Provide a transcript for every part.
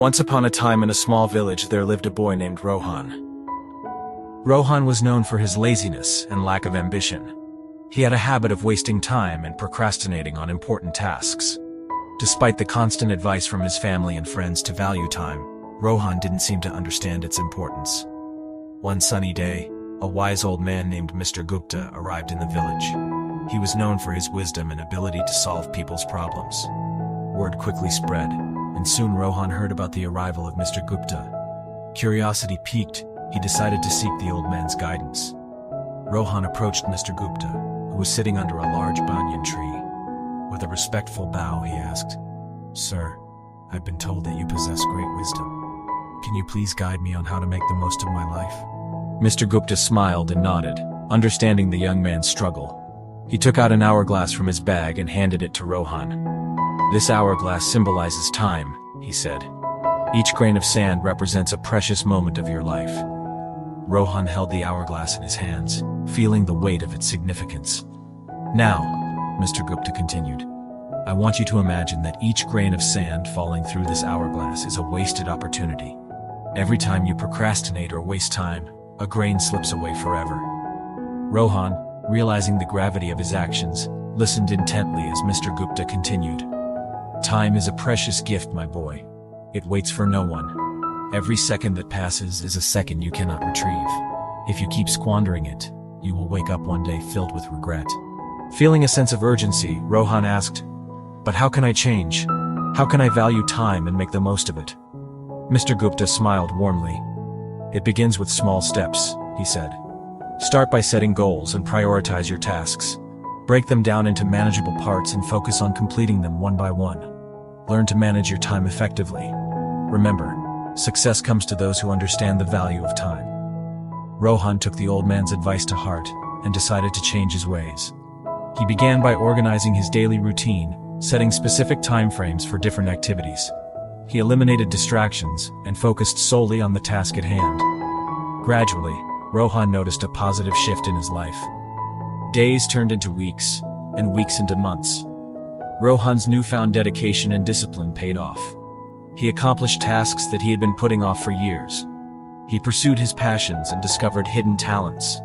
Once upon a time in a small village there lived a boy named Rohan. Rohan was known for his laziness and lack of ambition. He had a habit of wasting time and procrastinating on important tasks. Despite the constant advice from his family and friends to value time, Rohan didn't seem to understand its importance. One sunny day, a wise old man named Mr. Gupta arrived in the village. He was known for his wisdom and ability to solve people's problems. Word quickly spread, and soon Rohan heard about the arrival of Mr. Gupta. Curiosity piqued, he decided to seek the old man's guidance. Rohan approached Mr. Gupta, who was sitting under a large banyan tree. With a respectful bow, he asked, "Sir, I've been told that you possess great wisdom. Can you please guide me on how to make the most of my life?" Mr. Gupta smiled and nodded, understanding the young man's struggle. He took out an hourglass from his bag and handed it to Rohan. "This hourglass symbolizes time," he said. "Each grain of sand represents a precious moment of your life." Rohan held the hourglass in his hands, feeling the weight of its significance. "Now," Mr. Gupta continued, "I want you to imagine that each grain of sand falling through this hourglass is a wasted opportunity. Every time you procrastinate or waste time, a grain slips away forever." Rohan, realizing the gravity of his actions, listened intently as Mr. Gupta continued. "Time is a precious gift, my boy. It waits for no one. Every second that passes is a second you cannot retrieve. If you keep squandering it, you will wake up one day filled with regret." Feeling a sense of urgency, Rohan asked, "But how can I change? How can I value time and make the most of it?" Mr. Gupta smiled warmly. "It begins with small steps," he said. "Start by setting goals and prioritize your tasks. Break them down into manageable parts and focus on completing them one by one. Learn to manage your time effectively. Remember, success comes to those who understand the value of time." Rohan took the old man's advice to heart and decided to change his ways. He began by organizing his daily routine, setting specific time frames for different activities. He eliminated distractions and focused solely on the task at hand. Gradually, Rohan noticed a positive shift in his life. Days turned into weeks, and weeks into months. Rohan's newfound dedication and discipline paid off. He accomplished tasks that he had been putting off for years. He pursued his passions and discovered hidden talents.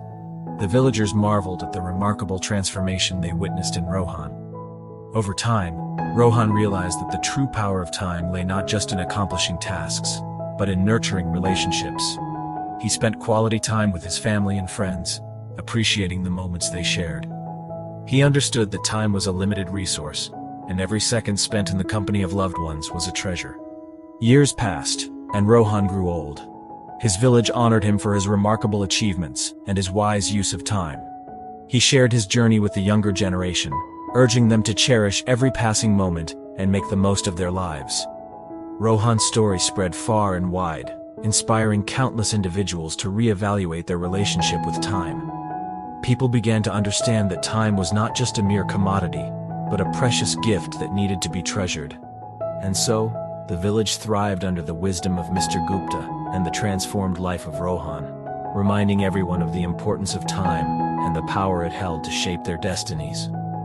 The villagers marveled at the remarkable transformation they witnessed in Rohan. Over time, Rohan realized that the true power of time lay not just in accomplishing tasks, but in nurturing relationships. He spent quality time with his family and friends, appreciating the moments they shared. He understood that time was a limited resource, and every second spent in the company of loved ones was a treasure. Years passed, and Rohan grew old. His village honored him for his remarkable achievements and his wise use of time. He shared his journey with the younger generation, urging them to cherish every passing moment and make the most of their lives. Rohan's story spread far and wide, inspiring countless individuals to reevaluate their relationship with time. People began to understand that time was not just a mere commodity, but a precious gift that needed to be treasured. And so, the village thrived under the wisdom of Mr. Gupta and the transformed life of Rohan, reminding everyone of the importance of time and the power it held to shape their destinies.